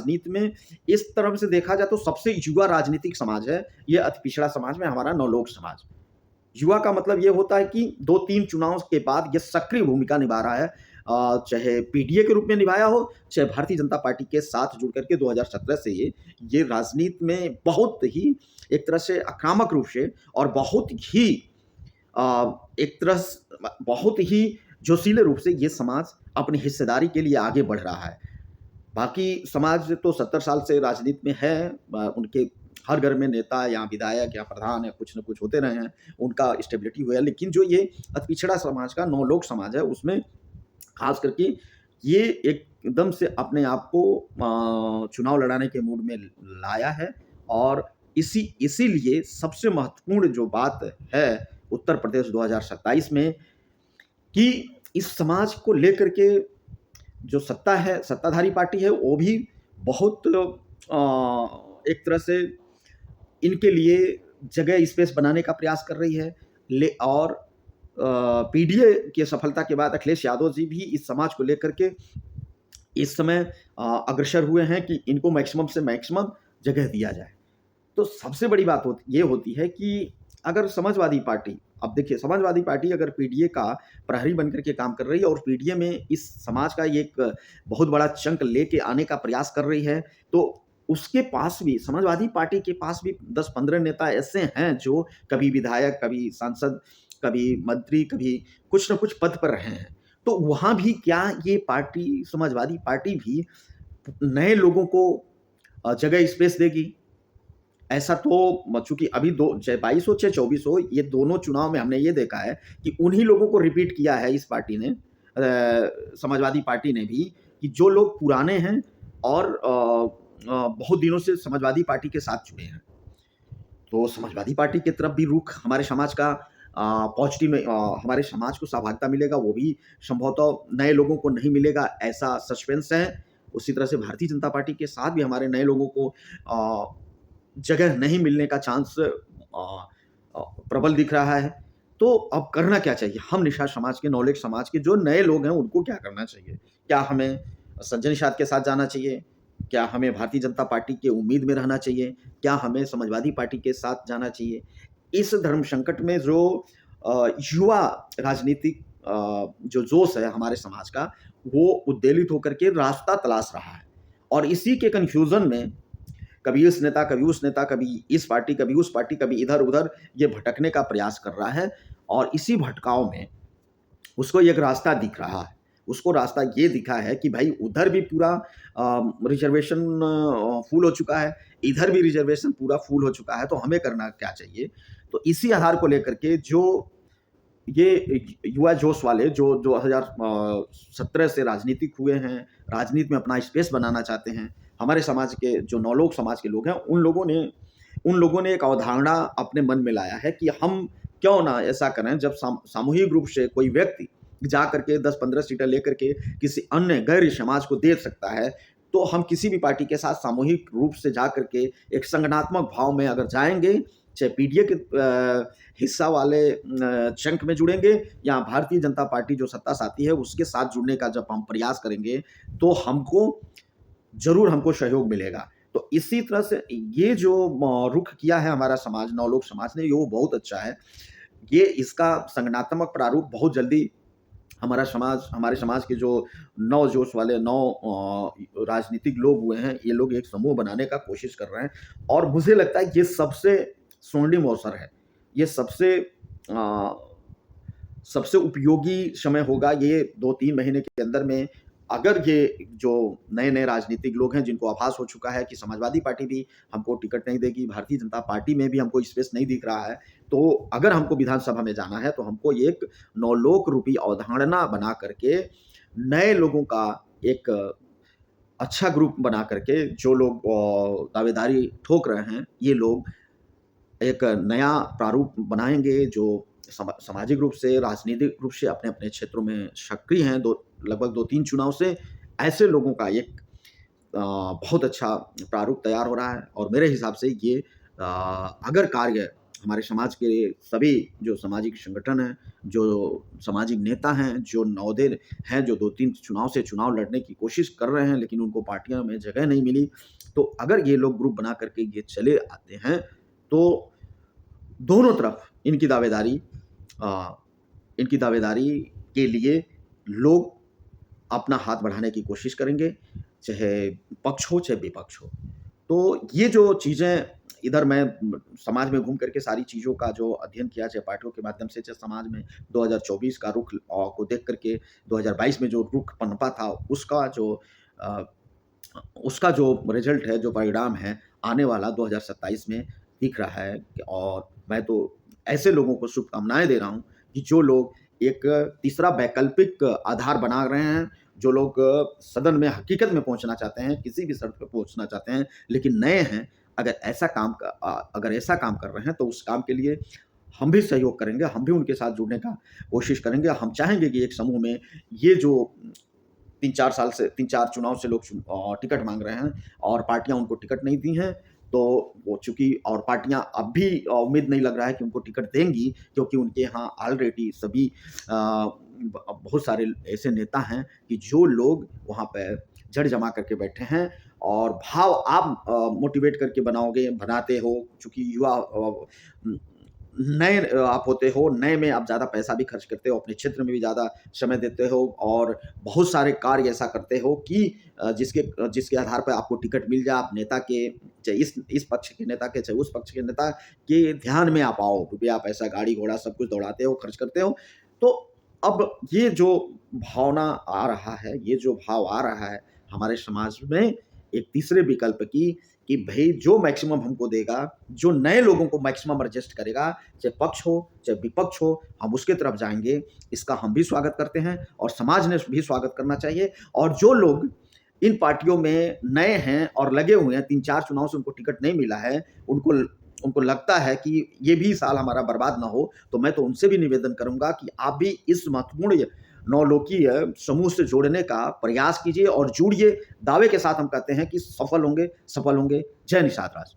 राजनीति में इस तरफ से देखा जाए तो सबसे युवा राजनीतिक समाज है, ये अति पिछड़ा समाज में हमारा नवलोक समाज। युवा का मतलब ये होता है कि 2-3 चुनाव के बाद ये सक्रिय भूमिका निभा रहा है, चाहे पीडीए के रूप में निभाया हो, चाहे भारतीय जनता पार्टी के साथ जुड़ करके 2017 से ये राजनीति में बहुत ही एक तरह से आक्रामक रूप से और बहुत ही एक तरह स बहुत ही जोशीले रूप से ये समाज अपनी हिस्सेदारी के लिए आगे बढ़ रहा है। बाकी समाज तो 70 साल से राजनीति में है, उनके हर घर में नेता या विधायक या प्रधान या कुछ न कुछ होते रहे हैं, उनका स्टेबिलिटी हुआ है। लेकिन जो ये अति पिछड़ा समाज का नवलोक समाज है, उसमें ख़ास करके ये एकदम से अपने आप को चुनाव लड़ाने के मूड में लाया है और इसीलिए सबसे महत्वपूर्ण जो बात है उत्तर प्रदेश 2027 में कि इस समाज को लेकर के जो सत्ता है, सत्ताधारी पार्टी है, वो भी बहुत एक तरह से इनके लिए जगह स्पेस बनाने का प्रयास कर रही है। और पीडीए की सफलता के बाद अखिलेश यादव जी भी इस समाज को लेकर के इस समय अग्रसर हुए हैं कि इनको मैक्सिमम से मैक्सिमम जगह दिया जाए। तो सबसे बड़ी बात ये होती है कि अगर समाजवादी पार्टी, अब देखिए समाजवादी पार्टी अगर पीडीए का प्रहरी बनकर के काम कर रही है और पीडीए में इस समाज का एक बहुत बड़ा चंक लेके आने का प्रयास कर रही है, तो उसके पास भी, समाजवादी पार्टी के पास भी 10-15 नेता ऐसे हैं जो कभी विधायक, कभी सांसद, कभी मंत्री, कभी कुछ न कुछ पद पर रहे हैं। तो वहाँ भी क्या ये पार्टी, समाजवादी पार्टी भी नए लोगों को जगह स्पेस देगी? ऐसा तो चूँकि अभी चाहे 22 हो चाहे 24 हो, ये दोनों चुनाव में हमने ये देखा है कि उन्हीं लोगों को रिपीट किया है इस पार्टी ने, समाजवादी पार्टी ने भी, कि जो लोग पुराने हैं और बहुत दिनों से समाजवादी पार्टी के साथ जुड़े हैं। तो समाजवादी पार्टी की तरफ भी रुख हमारे समाज का पॉजिटिव में, हमारे समाज को सहभागिता मिलेगा, वो भी संभवतः नए लोगों को नहीं मिलेगा, ऐसा सस्पेंस है। उसी तरह से भारतीय जनता पार्टी के साथ भी हमारे नए लोगों को जगह नहीं मिलने का चांस प्रबल दिख रहा है। तो अब करना क्या चाहिए? हम निषाद समाज के, नौलेख समाज के जो नए लोग हैं, उनको क्या करना चाहिए? क्या हमें संजय निषाद के साथ जाना चाहिए? क्या हमें भारतीय जनता पार्टी की उम्मीद में रहना चाहिए? क्या हमें समाजवादी पार्टी के साथ जाना चाहिए? इस धर्म संकट में जो युवा राजनीतिक जो जोश है हमारे समाज का, वो उद्वेलित होकर के रास्ता तलाश रहा है और इसी के कन्फ्यूज़न में कभी इस नेता, कभी उस नेता, कभी इस पार्टी, कभी उस पार्टी, कभी इधर-उधर ये भटकने का प्रयास कर रहा है और इसी भटकाव में उसको एक रास्ता दिख रहा है। उसको रास्ता ये दिखा है कि भाई उधर भी पूरा रिज़र्वेशन फुल हो चुका है, इधर भी रिज़र्वेशन पूरा फुल हो चुका है, तो हमें करना क्या चाहिए? तो इसी आधार को लेकर के जो ये युवा जोश वाले जो 2017 से राजनीतिक हुए हैं, राजनीति में अपना स्पेस बनाना चाहते हैं, हमारे समाज के जो नौलोक समाज के लोग हैं, उन लोगों ने एक अवधारणा अपने मन में लाया है कि हम क्यों ना ऐसा करें, जब सामूहिक रूप से कोई व्यक्ति जा करके 10-15 सीटें लेकर के किसी अन्य गैर समाज को दे सकता है, तो हम किसी भी पार्टी के साथ सामूहिक रूप से जा करके एक संगठनात्मक भाव में अगर जाएँगे, चाहे पीडीए के हिस्सा वाले चंक में जुड़ेंगे या भारतीय जनता पार्टी जो सत्ता साथी है, उसके साथ जुड़ने का जब हम प्रयास करेंगे, तो हमको सहयोग मिलेगा। तो इसी तरह से ये जो रुख किया है हमारा समाज, नवलोक समाज ने, ये वो बहुत अच्छा है। ये इसका संगठनात्मक प्रारूप बहुत जल्दी हमारे समाज के जो नवजोश वाले राजनीतिक लोग हुए हैं, ये लोग एक समूह बनाने का कोशिश कर रहे हैं और मुझे लगता है ये सबसे स्वर्णिम अवसर है। ये सबसे उपयोगी समय होगा ये 2-3 महीने के अंदर में, अगर ये जो नए-नए राजनीतिक लोग हैं जिनको आभास हो चुका है कि समाजवादी पार्टी भी हमको टिकट नहीं देगी, भारतीय जनता पार्टी में भी हमको स्पेस नहीं दिख रहा है, तो अगर हमको विधानसभा में जाना है तो हमको एक नवलोक रूपी अवधारणा बना करके नए लोगों का एक अच्छा ग्रुप बना करके, जो लोग दावेदारी ठोक रहे हैं, ये लोग एक नया प्रारूप बनाएँगे जो सामाजिक रूप से, राजनीतिक रूप से अपने-अपने क्षेत्रों में सक्रिय हैं, लगभग 2-3 चुनाव से, ऐसे लोगों का एक बहुत अच्छा प्रारूप तैयार हो रहा है और मेरे हिसाब से ये अगर कार्य हमारे समाज के सभी जो सामाजिक संगठन हैं, जो सामाजिक नेता हैं, जो नवोदित हैं, जो 2-3 चुनाव से चुनाव लड़ने की कोशिश कर रहे हैं, लेकिन उनको पार्टियों में जगह नहीं मिली। तो अगर ये लोग ग्रुप बना कर के ये चले आते हैं, तो दोनों तरफ अ, इनकी दावेदारी के लिए लोग अपना हाथ बढ़ाने की कोशिश करेंगे, चाहे पक्ष हो, चाहे विपक्ष हो। तो ये जो चीज़ें इधर मैं समाज में घूम कर के सारी चीज़ों का जो अध्ययन किया, चाहे पार्टियों के माध्यम से, चाहे समाज में 2024 का रुख को देख कर के 2022 में जो रुख पनपा था, अ, उसका जो रिज़ल्ट है, जो परिणाम है, आने वाला 2027 में दिख रहा है। और मैं तो ऐसे लोगों को शुभकामनाएँ दे रहा हूँ कि जो लोग एक तीसरा वैकल्पिक आधार बना रहे हैं, जो लोग सदन में हकीकत में पहुँचना चाहते हैं, किसी भी शर्त पे पहुँचना चाहते हैं, लेकिन नए हैं, अगर ऐसा काम कर रहे हैं, तो उस काम के लिए हम भी सहयोग करेंगे, हम भी उनके साथ जुड़ने का कोशिश करेंगे। हम चाहेंगे कि एक समूह में ये जो 3-4 साल से 3-4 चुनाव से लोग टिकट माँग रहे हैं और पार्टियाँ उनको टिकट नहीं दी हैं, तो वो चूँकि और पार्टियाँ अब भी उम्मीद नहीं लग रहा है कि उनको टिकट देंगी, क्योंकि उनके यहाँ ऑलरेडी सभी बहुत सारे ऐसे नेता हैं कि जो लोग वहाँ पे जड़ जमा करके बैठे हैं। और भाव आप मोटिवेट करके बनाते हो, चूँकि युवा नए आप होते हो, नए में आप ज़्यादा पैसा भी खर्च करते हो, अपने क्षेत्र में भी ज़्यादा समय देते हो और बहुत सारे कार्य ऐसा करते हो कि जिसके आधार पे आपको टिकट मिल जाए, आप नेता के, चाहे इस पक्ष के नेता के, चाहे उस पक्ष के नेता के ध्यान में आप आओ, रुपया, पैसा, गाड़ी-घोड़ा सब कुछ दौड़ाते हो, खर्च करते हो। तो अब ये जो भावना आ रहा है, ये जो भाव आ रहा है हमारे समाज में एक तीसरे विकल्प की, कि भई जो मैक्सिमम हमको देगा, जो नए लोगों को मैक्सिमम एडजस्ट करेगा, चाहे पक्ष हो, चाहे विपक्ष हो, हम उसके तरफ जाएँगे। इसका हम भी स्वागत करते हैं और समाज ने भी स्वागत करना चाहिए। और जो लोग इन पार्टियों में नए हैं और लगे हुए हैं, 3-4 चुनाव से उनको टिकट नहीं मिला है, उनको उनको लगता है कि ये भी साल हमारा बर्बाद ना हो, तो मैं तो उनसे भी निवेदन करूँगा कि आप भी इस महत्वपूर्ण नवलोकीय समूह से जोड़ने का प्रयास कीजिए और जुड़िए। दावे के साथ हम कहते हैं कि सफल होंगे, सफल होंगे। जय निषाद राज।